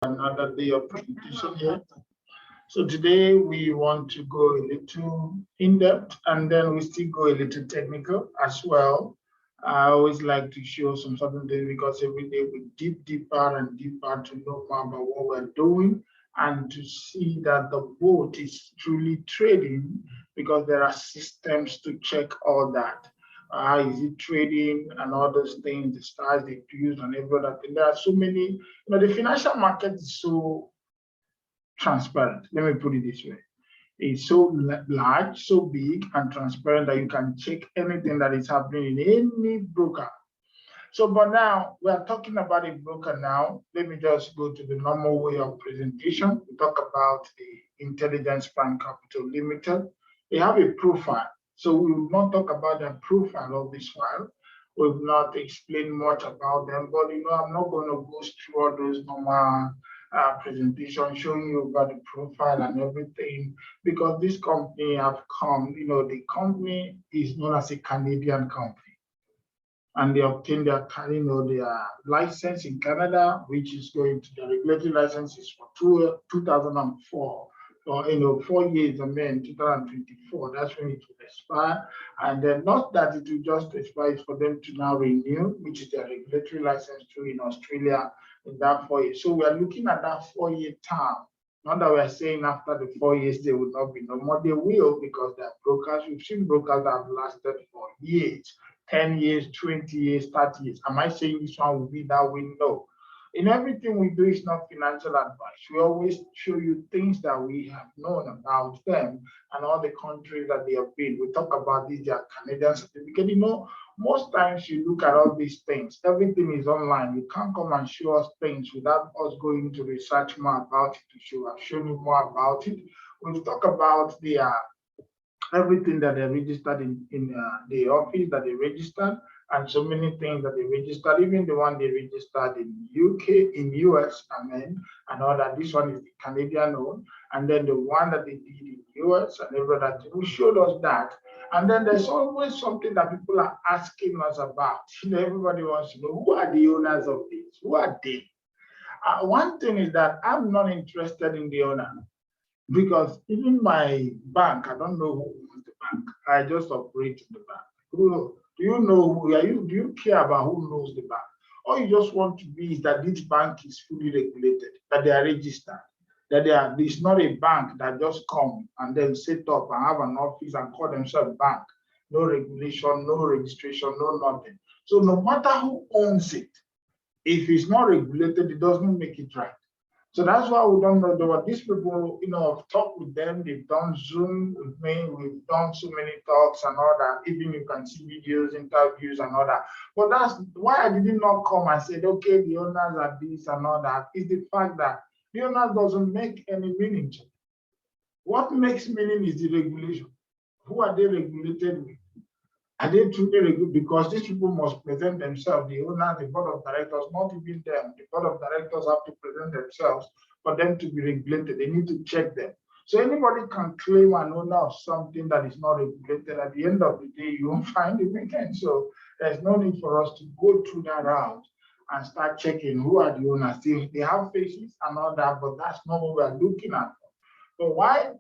Another day of presentation here. So today we want to go a little in depth and then we still go a little technical as well. I always like to show some certain things because every day we deeper and deeper to know more about what we're doing and to see that the boat is truly trading because there are systems to check all that. Is it trading and all those things, the stars they use and every other thing. There are so many, the financial market is so transparent. Let me put it this way. It's so large, so big and transparent that you can check anything that is happening in any broker. So, but now we are talking about a broker now. Let me just go to the normal way of presentation. We talk about the Intelligence Prime Capital Limited. They have a profile. So we will not talk about the profile of this file. We will not explain much about them, but I'm not going to go through all those normal presentation showing you about the profile and everything because this company have come, the company is known as a Canadian company and they obtained their license in Canada, which is going to the regulatory licenses for 2004. Or 4 years, 2024, that's when it will expire. And then not that it will just expire, it's for them to now renew, which is their regulatory license too in Australia in that 4 years. So we are looking at that 4-year term. Not that we are saying after the 4 years they will not be no more, they will because they're brokers. We've seen brokers that have lasted for years, 10 years, 20 years, 30 years. Am I saying this one will be that way? No. In everything we do, it's not financial advice. We always show you things that we have known about them and all the countries that they have been. We talk about these, they are Canadian certificate. Most times you look at all these things, everything is online. You can't come and show us things without us going to research more about it to show. I've shown you more about it. We'll talk about the everything that they registered in the office that they registered. And so many things that they registered, even the one they registered in UK, in US, and all that. This one is the Canadian one, and then the one that they did in US and every other thing. We showed us that. And then there's always something that people are asking us about. Everybody wants to know, who are the owners of this? Who are they? One thing is that I'm not interested in the owner because even my bank, I don't know who owns the bank. I just operate in the bank. Do you know who are you? Do you care about who knows the bank? All you just want to be is that this bank is fully regulated, that they are registered, that it's not a bank that just come and then set up and have an office and call themselves bank. No regulation, no registration, no nothing. So no matter who owns it, if it's not regulated, it doesn't make it right. So that's why we don't know. There were these people, I've talked with them, they've done Zoom with me, we've done so many talks and all that. Even you can see videos, interviews and all that. But that's why I did not come and said, okay, the owners are this and all that, is the fact that the owners doesn't make any meaning to it. What makes meaning is the regulation. Who are they regulated with? Are they truly regulated? Because these people must present themselves, the owner, the board of directors, not even them. The board of directors have to present themselves for them to be regulated. They need to check them. So anybody can claim an owner of something that is not regulated. At the end of the day, you won't find it again. So there's no need for us to go through that route and start checking who are the owners. They have faces and all that, but that's not what we're looking at. But why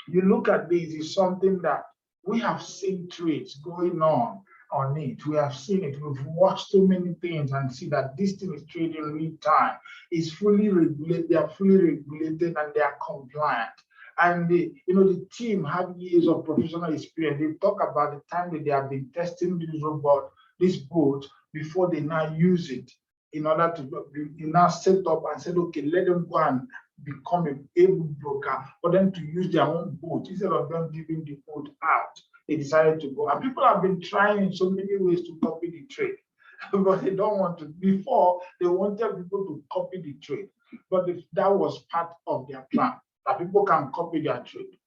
you look at this is something that we have seen trades going on it. We have seen it. We've watched so many things and see that this thing is trading real time. It's fully regulated. They are fully regulated and they are compliant. And the team have years of professional experience. They talk about the time that they have been testing this boat before they now use it in order to now set up and said, okay, let them go and become an able broker for them to use their own boat instead of them giving the boat out. They decided to go. And people have been trying in so many ways to copy the trade, but they don't want to. Before, they wanted people to copy the trade, but that was part of their plan, that people can copy their trade.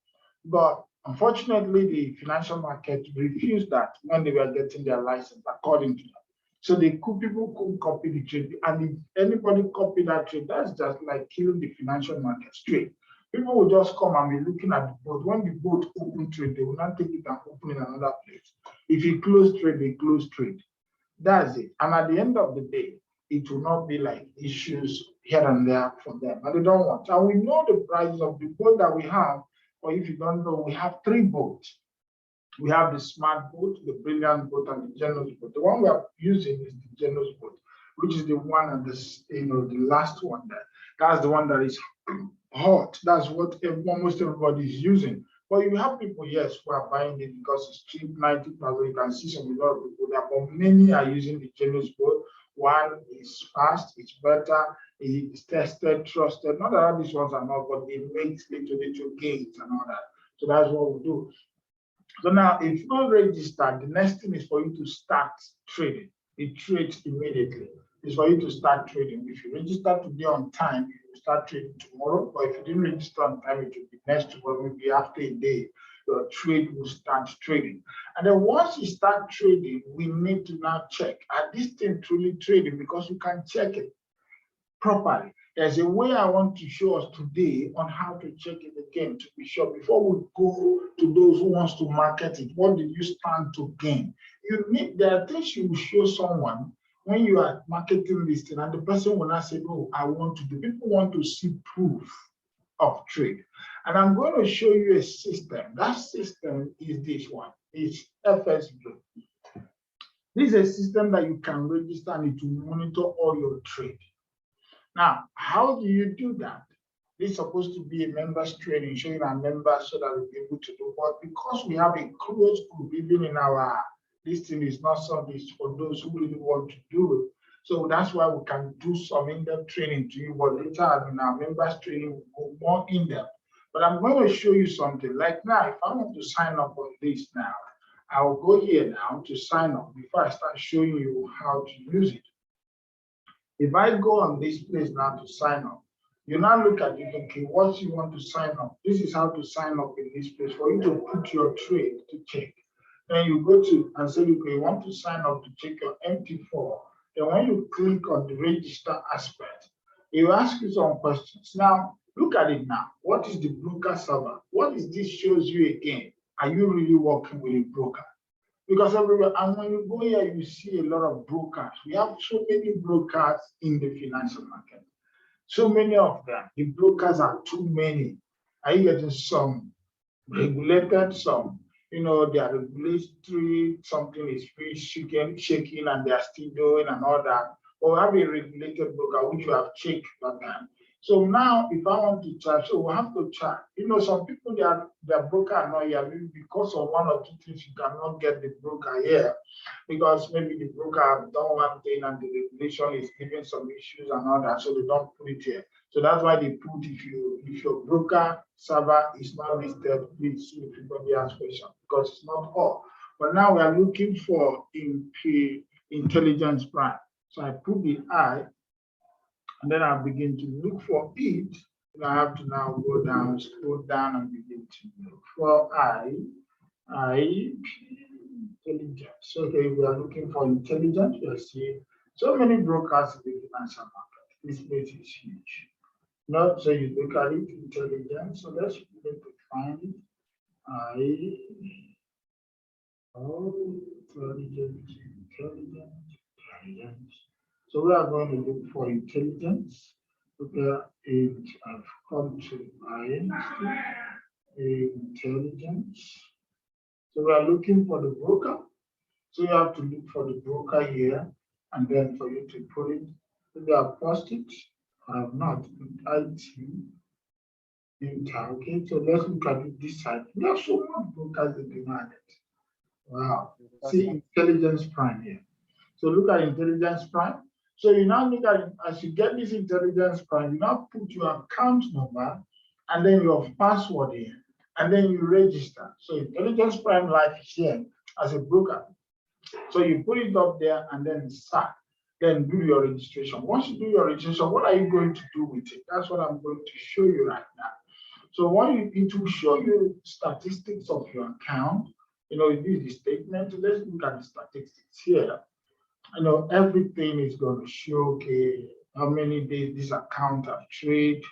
But unfortunately, the financial market refused that when they were getting their license, according to them. So people couldn't copy the trade. And if anybody copy that trade, that's just like killing the financial market straight. People will just come and be looking at the boat. When the boat open trade, they will not take it and open in another place. If you close trade, they close trade. That's it. And at the end of the day, it will not be like issues here and there for them, and they don't want. And we know the prices of the boat that we have, or if you don't know, we have 3 boats. We have the smart boat, the brilliant boat, and the generous boat. The one we are using is the generous boat, which is the one and the last one there. That's the one that is hot. That's what almost everybody is using. But you have people, yes, who are buying it because it's cheap, 90,000. You can see some a lot of people there, but many are using the generous boat. One is fast, it's better, it's tested, trusted. Not that all these ones are not, but they make little gains and all that. So that's what we do. So now, if you register, the next thing is for you to start trading. It trades immediately. It's for you to start trading. If you register today on time, you will start trading tomorrow. Or if you didn't register on time, it will be next tomorrow, maybe after a day, your trade will start trading. And then once you start trading, we need to now check, are this thing truly trading? Because you can check it properly. There's a way I want to show us today on how to check it again to be sure. Before we go to those who wants to market it, what did you stand to gain? There are things you will show someone when you are marketing this thing, and the person will not say, "Oh, I want to do." People want to see proof of trade, and I'm going to show you a system. That system is this one. It's FSB. This is a system that you can register and it will monitor all your trade. Now, how do you do that? This is supposed to be a members training, showing our members so that we'll be able to do. But because we have a closed group, even in our listing is not service for those who really want to do it. So that's why we can do some in-depth training to you. But later in our members training, we'll go more in-depth. But I'm going to show you something. Like now, if I want to sign up on this now, I'll go here now to sign up before I start showing you how to use it. If I go on this place now to sign up, you now look at it, okay, what you want to sign up. This is how to sign up in this place for you to put your trade to check. Then you go to and say, okay, you want to sign up to check your MT4. Then when you click on the register aspect, it will ask you some questions. Now, look at it now. What is the broker server? What is this shows you again? Are you really working with a broker? Because everywhere, and when you go here, you see a lot of brokers. We have so many brokers in the financial market. So many of them. The brokers are too many. Are you getting some regulated, some? They are regulatory, something is free shaking, and they are still doing and all that. Or have a regulated broker, which you have checked that time. So now, if I want to charge, so we have to charge. Some people, their broker are not here because of one or two things. You cannot get the broker here because maybe the broker have done one thing and the regulation is giving some issues and all that, so they don't put it here. So that's why they put if your broker server is not listed, please see if anybody has questions because it's not all. But now we are looking for Intelligence Prime. So I put the I. And then I begin to look for it. And I have to now go down, scroll down, and begin to look for intelligence. So okay, we are looking for intelligence. You see so many brokers in the financial market. This place is huge. Not so you look at it, intelligence. So let's begin to find it. Intelligence. So we are going to look for intelligence. Okay, I've come to intelligence. So we are looking for the broker. So you have to look for the broker here, and then for you to put it. Maybe I've paused it. I have not. Okay, so let's look at it this side. We have so much brokers in the market. Wow. See Intelligence Prime here. So look at Intelligence Prime. So you now look at it, as you get this Intelligence Prime, you now put your account number and then your password here, and then you register. So Intelligence Prime Life is here as a broker. So you put it up there and then start. Then do your registration. Once you do your registration, what are you going to do with it? That's what I'm going to show you right now. So it will show you statistics of your account. It is the statement. Let's look at the statistics here. Everything is going to show, okay, how many days this account have traded,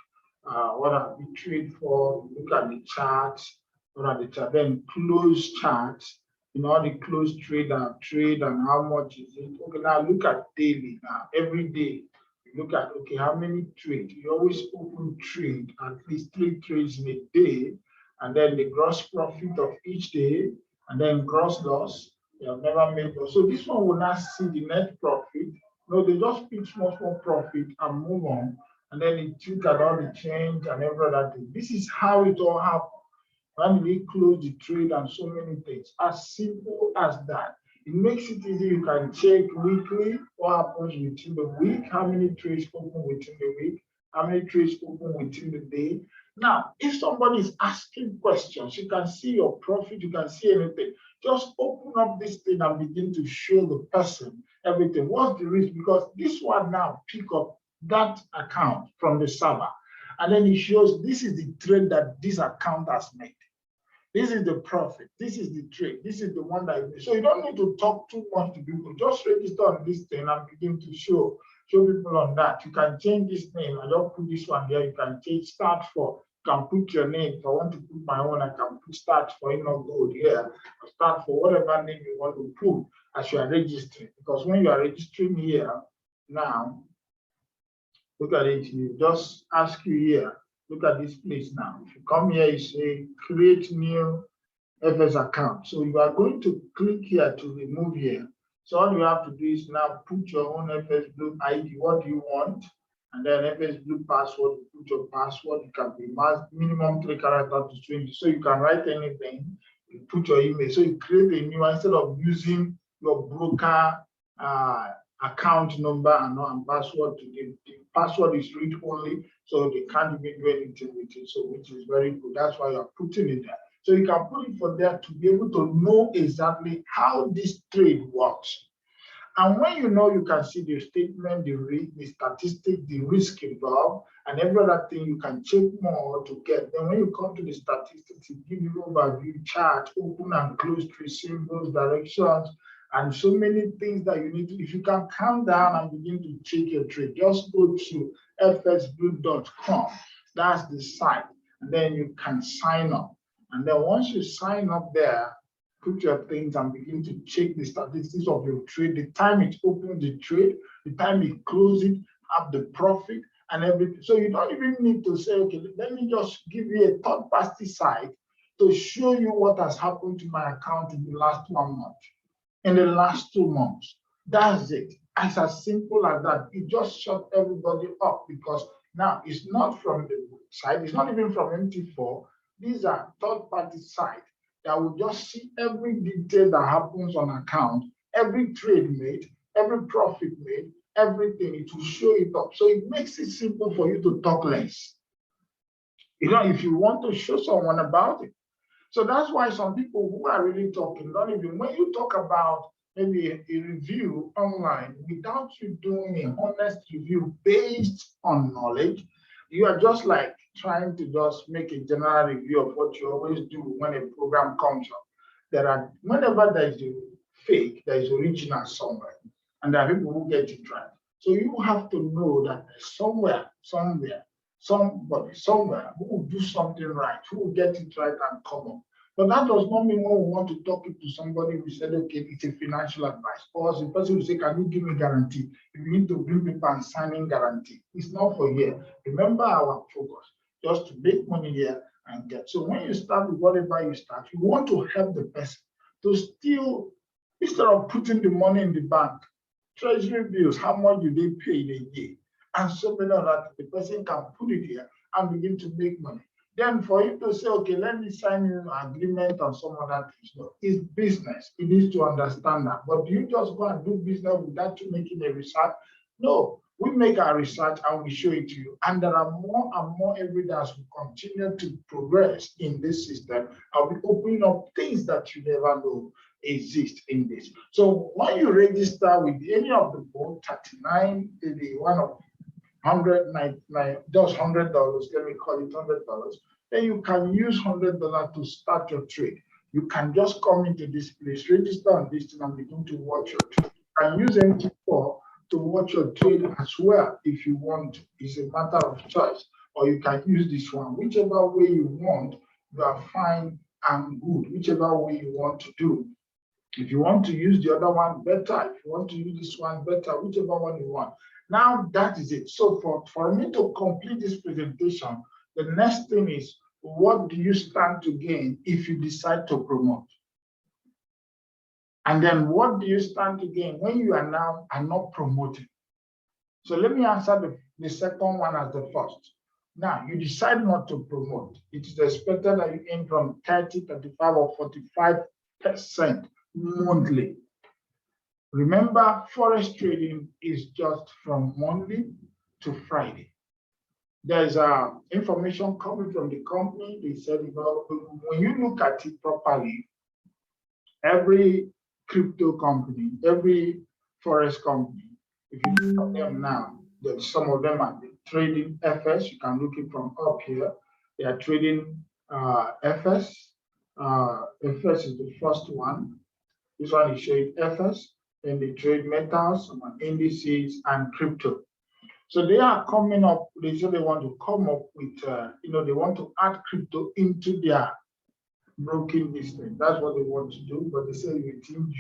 what have we traded for, look at the charts, what are the charts, then close charts, all the close trade and how much is it. Okay, now look at daily now, every day. You look at, okay, how many trades? You always open trade, at least 3 trades in a day, and then the gross profit of each day, and then gross loss. You have never made loss. So this one will not see the net profit. No, they just pick small profit and move on. And then it look at all the change and every other thing. This is how it all happens. When we close the trade and so many things, as simple as that. It makes it easy. You can check weekly what happens within the week, how many trades open within the week, how many trades open within the day. Now, if somebody is asking questions, you can see your profit, you can see anything. Just open up this thing and begin to show the person everything. What's the risk? Because this one now pick up that account from the server, and then it shows this is the trade that this account has made. This is the profit. This is the trade. This is the one that you made. So you don't need to talk too much to people. Just register on this thing and begin to show people on that. You can change this name. I just put this one here. You can change start for. You can put your name. If I want to put my own, I can put start for Gold here. Or start for whatever name you want to put as you are registering. Because when you are registering here now, look at it. You just ask you here. Look at this place now. If you come here, you say create new FS account. So you are going to click here to remove here. So all you have to do is now put your own FS Blue ID. What do you want? And then FS Blue password. You put your password. It can be minimum 3 characters to 20. So you can write anything. You put your email. So you create a new instead of using your broker account number and password to the password is read only, so they can't even do anything with it. So which is very good. That's why you're putting it there. So you can put it for there to be able to know exactly how this trade works. And when you know, you can see the statement, the statistics, the risk involved, and every other thing you can check more to get. Then when you come to the statistics, it gives you overview, chart, open and close trade symbols, directions, and so many things that you need to. If you can calm down and begin to check your trade, just go to fsblue.com. That's the site. And then you can sign up. And then once you sign up there, put your things and begin to check the statistics of your trade, the time it opens the trade, the time it closes it, have the profit and everything. So you don't even need to say, okay, let me just give you a third-party site to show you what has happened to my account in the last 1 month. In the last 2 months. That's it. It's as simple as that. It just shut everybody up because now it's not from the site, it's not even from MT4. These are third-party sites that will just see every detail that happens on account, every trade made, every profit made, everything. It will show it up. So it makes it simple for you to talk less. If you want to show someone about it. So that's why some people who are really talking, don't even, when you talk about maybe a review online, without you doing an honest review based on knowledge, you are just like trying to just make a general review of what you always do when a program comes up. Whenever there is a fake, there is original somewhere, and there are people who get it right. So you have to know that somewhere, somebody, somewhere who will do something right, who will get it right and come up. But that does not mean when we want to talk it to somebody, we said, okay, it's a financial advice. Or the person will say, can you give me guarantee? You need to bring people and signing guarantee. It's not for here. Remember our focus, just to make money here and get. So when you start with whatever you start, you want to help the person to still, instead of putting the money in the bank, treasury bills, how much do they pay in a year? And so many other things, the person can put it here and begin to make money. Then for you to say, okay, let me sign an agreement on some other things. No, it's business. It needs to understand that. But do you just go and do business without you making a research? No, we make our research and we show it to you. And there are more and more every day as we continue to progress in this system. I'll be opening up things that you never know exist in this. So when you register with any of the board, 39, the one of $199, just $100, let me call it $100, then you can use $100 to start your trade. You can just come into this place, register on this thing and begin to watch your trade. You can use MT4 to watch your trade as well if you want to. It's a matter of choice. Or you can use this one. Whichever way you want, you are fine and good. Whichever way you want to do. If you want to use the other one, better. If you want to use this one, better. Whichever one you want. Now that is it. So for me to complete this presentation, the next thing is, what do you stand to gain if you decide to promote? And then what do you stand to gain when you are not promoting? So let me answer the second one as the first. Now, you decide not to promote. It is expected that you earn from 30, 35, or 45% monthly. Remember, forex trading is just from Monday to Friday. There's information coming from the company. They said, when you look at it properly, every crypto company, every forex company, if you look at them now, some of them are trading FS. You can look it from up here. They are trading FS. FS is the first one. This one is showing FS. Then they trade metals, some indices, and crypto. So they are coming up. They say they want to come up with, they want to add crypto into their broking business. That's what they want to do. But they say within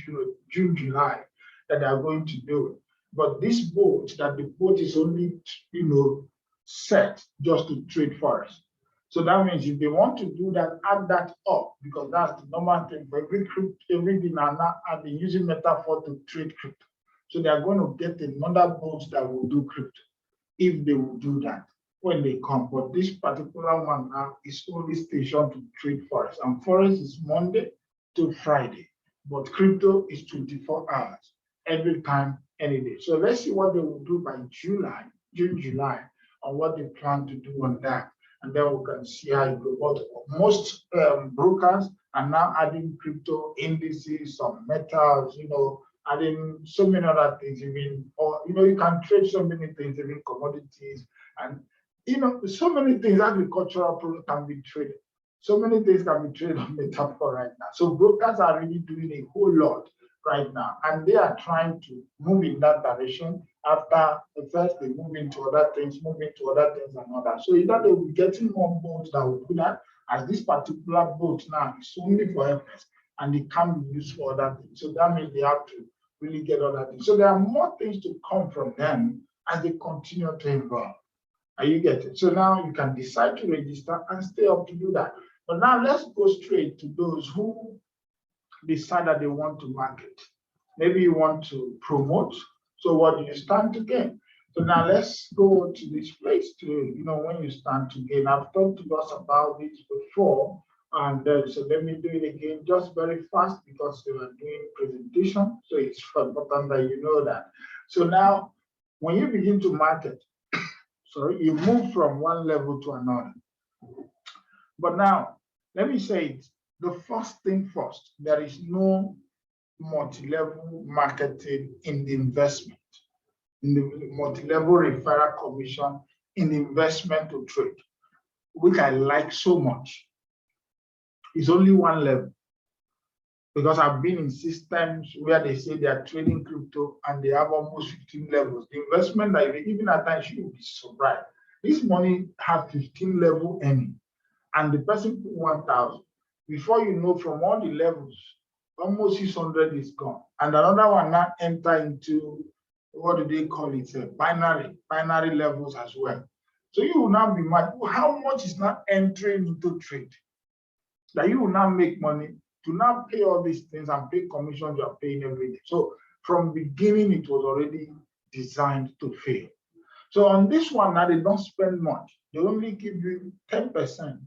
June, July, that they are going to do it. But this boat, the boat is only, set just to trade forex. So that means if they want to do that, add that up, because that's the normal thing for everything now I've been using metaphor to trade crypto. So they are going to get another boat that will do crypto, if they will do that when they come. But this particular one now is only stationed to trade forex, and forex is Monday to Friday, but crypto is 24 hours, every time, any day. So let's see what they will do by June, July, and what they plan to do on that. And then we can see how it goes. But most brokers are now adding crypto indices, some metals, adding so many other things, you can trade so many things, even commodities, and so many things. Agricultural products can be traded. So many things can be traded on metaphor right now. So brokers are really doing a whole lot right now, and they are trying to move in that direction. After the first, they move into other things, and others. So either they will be getting more boats that will do that, as this particular boat now is only for FS, and it can be used for other things. So that means they have to really get other things. So there are more things to come from them as they continue to evolve. Are you getting it? So now you can decide to register and stay up to do that. But now let's go straight to those who decide that they want to market. Maybe you want to promote. So what do you stand to gain? So now let's go to this place to, when you stand to gain. I've talked to us about this before. And so let me do it again, just very fast, because we are doing presentation. So it's important that you know that. So now, when you begin to market, you move from one level to another. But now, let me say it. The first thing first, there is no multi-level marketing in the investment, in the multi-level referral commission in the investment to trade, which I like so much. It's only one level, because I've been in systems where they say they are trading crypto and they have almost 15 levels. The investment that even at times you will be surprised. This money has 15 level earning, and the person put 1,000. Before you know, from all the levels, almost 600 is gone. And another one now enter into, what do they call it? Binary levels as well. So you will now be mad, how much is now entering into trade? That you will now make money to now pay all these things and pay commissions you are paying every day. So from beginning, it was already designed to fail. So on this one, now they don't spend much. They only give you 10%.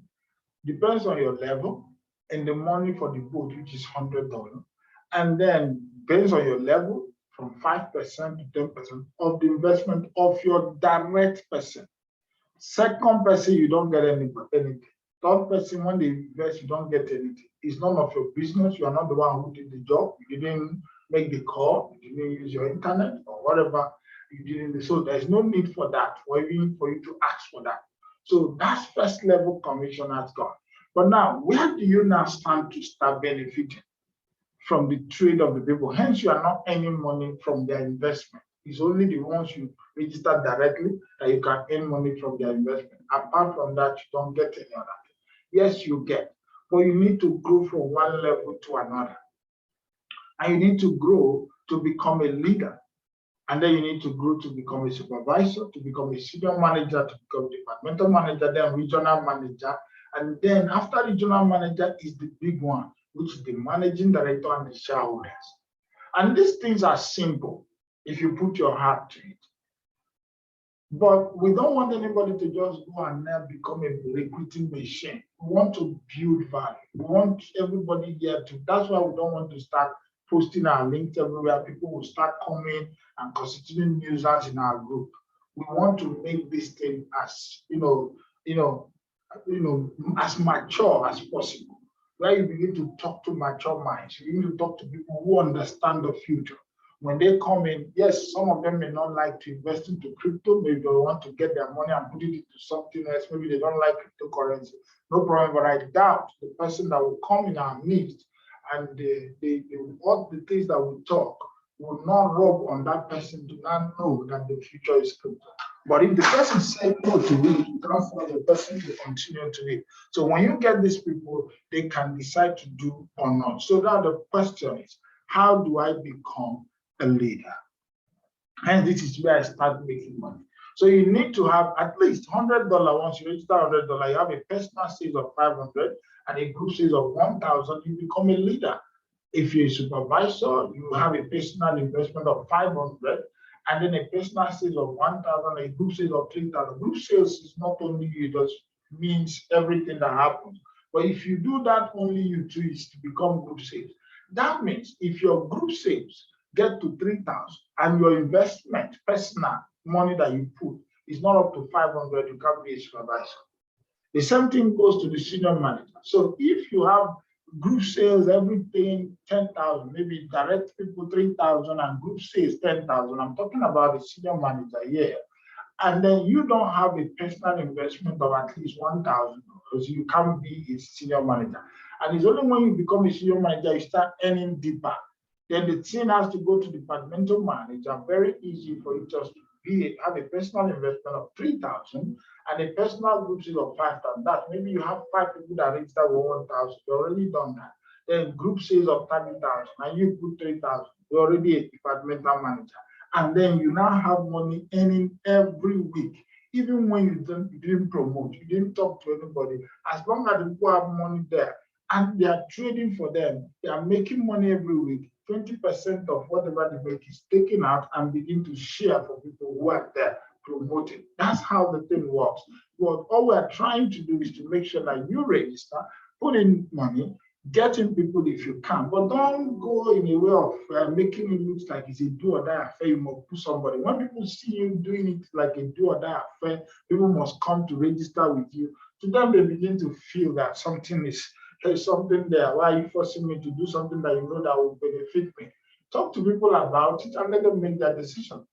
Depends on your level, and the money for the boat, which is $100. And then based on your level, from 5% to 10% of the investment of your direct person. Second person, you don't get anything. Third person, when they invest, you don't get anything. It's none of your business. You are not the one who did the job. You didn't make the call. You didn't use your internet or whatever. You didn't. So there's no need for that, for you to ask for that. So that's first level commission has gone. But now, where do you now stand to start benefiting from the trade of the people? Hence, you are not earning money from their investment. It's only the ones you register directly that you can earn money from their investment. Apart from that, you don't get any other thing. Yes, you get, but you need to grow from one level to another. And you need to grow to become a leader. And then you need to grow to become a supervisor, to become a senior manager, to become departmental manager, then regional manager. And then after regional manager is the big one, which is the managing director and the shareholders. And these things are simple if you put your heart to it. But we don't want anybody to just go and now become a recruiting machine. We want to build value. We want everybody here to, that's why we don't want to start posting our links everywhere. People will start coming and constituting users in our group. We want to make this thing as as mature as possible, where you begin to talk to mature minds. You begin to talk to people who understand the future. When they come in, yes, some of them may not like to invest into crypto. Maybe they want to get their money and put it into something else. Maybe they don't like cryptocurrency. No problem. But I doubt the person that will come in our midst and all the things that we talk will not rub on that person to not know that the future is crypto. But if the person said no to it, you can't force the person to continue to it. So when you get these people, they can decide to do or not. So now the question is, how do I become a leader? And this is where I start making money. So you need to have at least $100. Once you register $100, you have a personal sales of 500 and a group sales of 1,000, you become a leader. If you're a supervisor, you have a personal investment of 500 and then a personal sales of 1,000, a group sales of 3,000. Group sales is not only you, it just means everything that happens. But if you do that, only you two is to become group sales. That means if your group sales get to 3,000 and your investment, personal money that you put is not up to 500, you can't be a supervisor. The same thing goes to the senior manager. So if you have group sales, everything 10,000, maybe direct people 3,000 and group sales 10,000, I'm talking about the senior manager here. And then you don't have a personal investment of at least 1,000 because you can't be a senior manager. And it's only when you become a senior manager, you start earning deeper. Then the team has to go to departmental manager. Very easy for you just to have a personal investment of 3,000 and a personal group sale of 5,000. That maybe you have 5 people that register with 1,000. You already done that. Then group sales of 30,000 and you put 3,000. You're already a departmental manager. And then you now have money earning every week. Even when you didn't promote, you didn't talk to anybody. As long as the people have money there and they are trading for them, they are making money every week. 20% of whatever they make is taken out and begin to share for people who are there promoting. That's how the thing works. But all we're trying to do is to make sure that you register, put in money, getting people if you can, but don't go in a way of making it look like it's a do or die affair. You must put somebody. When people see you doing it like a do or die affair, people must come to register with you. To them, they begin to feel that something is, there's something there. Why are you forcing me to do something that you know that will benefit me? Talk to people about it and let them make their decision.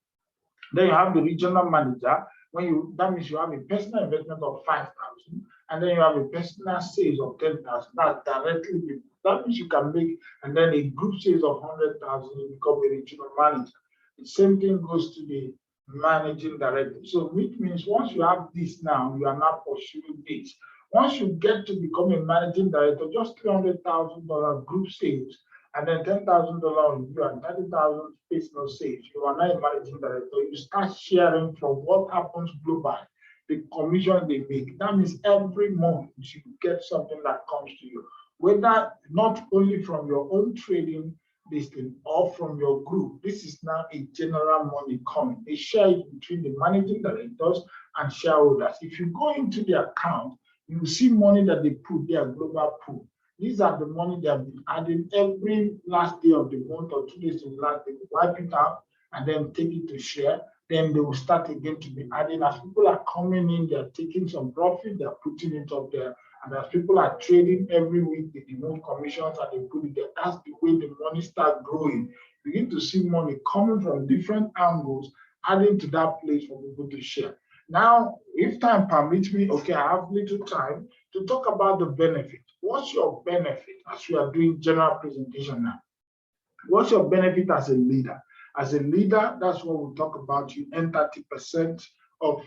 Then you have the regional manager. That means you have a personal investment of 5,000, and then you have a personal sales of 10,000. That's directly people. That means you can make, and then a group sales of 100,000, you become a regional manager. The same thing goes to the managing director. So which means once you have this now, you are not pursuing this. Once you get to become a managing director, just $300,000 group sales, and then $10,000 on you and 30,000 personal sales. You are not a managing director. You start sharing from what happens globally, the commission they make. That means every month you get something that comes to you, whether not only from your own trading listing or from your group. This is now a general money coming. They share it between the managing directors and shareholders. If you go into the account, you will see money that they put their global pool. These are the money they have been adding every last day of the month or 2 days of the last day. They wipe it out and then take it to share. Then they will start again to be adding. As people are coming in, they're taking some profit, they're putting it up there. And as people are trading every week, they remove commissions and they put it there. That's the way the money starts growing. You begin to see money coming from different angles, adding to that place for people to share. Now, if time permits me, okay, I have little time to talk about the benefit. What's your benefit as we are doing general presentation now? What's your benefit as a leader? As a leader, that's what we talk about. You earn 30% of,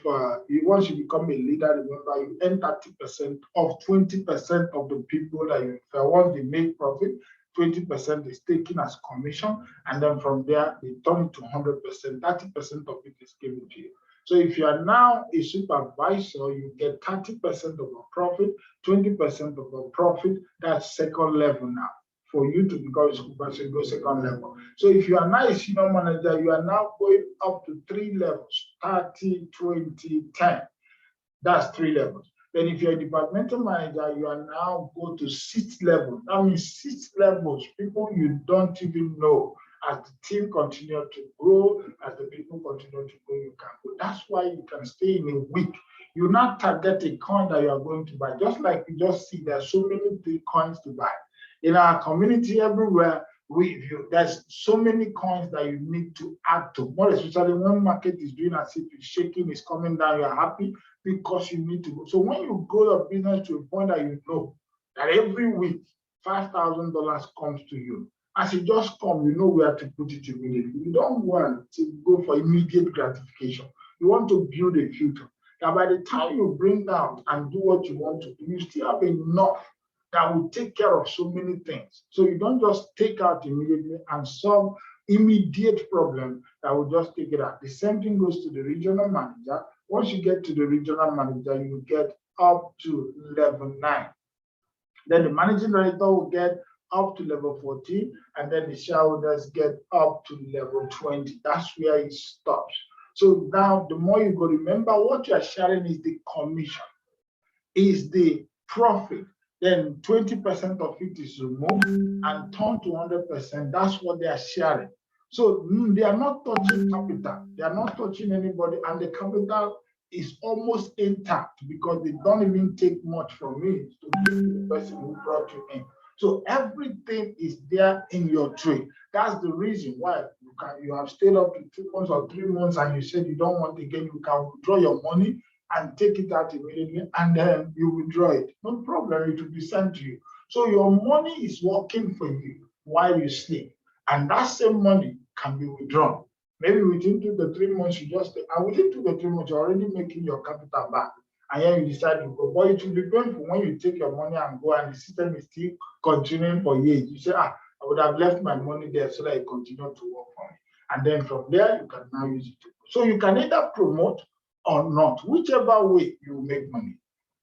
once you become a leader, remember, you earn 30% of 20% of the people that you, once they make profit, 20% is taken as commission, and then from there they turn it to 100%. 30% of it is given to you. So if you are now a supervisor, you get 30% of a profit, 20% of a profit. That's second level now. For you to become a supervisor, you go second level. So if you are now a senior manager, you are now going up to 3 levels: 30, 20, 10. That's 3 levels. Then if you're a departmental manager, you are now go to 6th level. That means 6 levels, people you don't even know. As the team continue to grow, as the people continue to grow, you can go. That's why you can stay in a week. You not target a coin that you are going to buy. Just like you just see, there are so many coins to buy. In our community, everywhere, there's so many coins that you need to add to. More especially when market is doing as if it's shaking, it's coming down, you're happy because you need to go. So when you grow your business to a point that you know that every week $5,000 comes to you, as it just comes, you know where to put it immediately. You don't want to go for immediate gratification. You want to build a future. That by the time you bring down and do what you want to do, you still have enough that will take care of so many things. So you don't just take out immediately and solve immediate problem that will just take it out. The same thing goes to the regional manager. Once you get to the regional manager, you get up to level 9. Then the managing director will get up to level 14, and then the shareholders get up to level 20. That's where it stops. So now the more you go, remember what you are sharing is the commission, is the profit. Then 20% of it is removed and turned to 100%. That's what they are sharing. So they are not touching capital. They are not touching anybody, and the capital is almost intact because they don't even take much from me to give to the person who brought you in. So everything is there in your trade. That's the reason why you have stayed up to 2 months or 3 months and you said you don't want again. You can withdraw your money and take it out immediately, and then you withdraw it. No problem, it will be sent to you. So your money is working for you while you sleep, and that same money can be withdrawn. Maybe within 2 to 3 months, you just and within 2 to 3 months, you're already making your capital back, and then you decide to go. But it will be painful when you take your money and go, and the system is still continuing for years. You say, I would have left my money there so that it continued to work for me. And then from there, you can now use it. So you can either promote or not, whichever way you make money,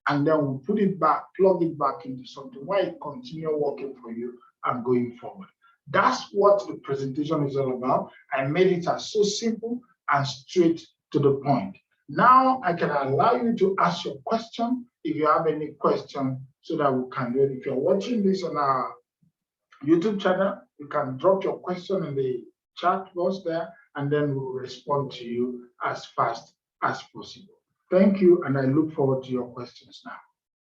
and then we'll put it back, plug it back into something where it continue working for you and going forward. That's what the presentation is all about. I made it as so simple and straight to the point. Now I can allow you to ask your question if you have any question, so that we can do it. If you're watching this on our YouTube channel, you can drop your question in the chat box there, and then we'll respond to you as fast as possible. Thank you, and I look forward to your questions now.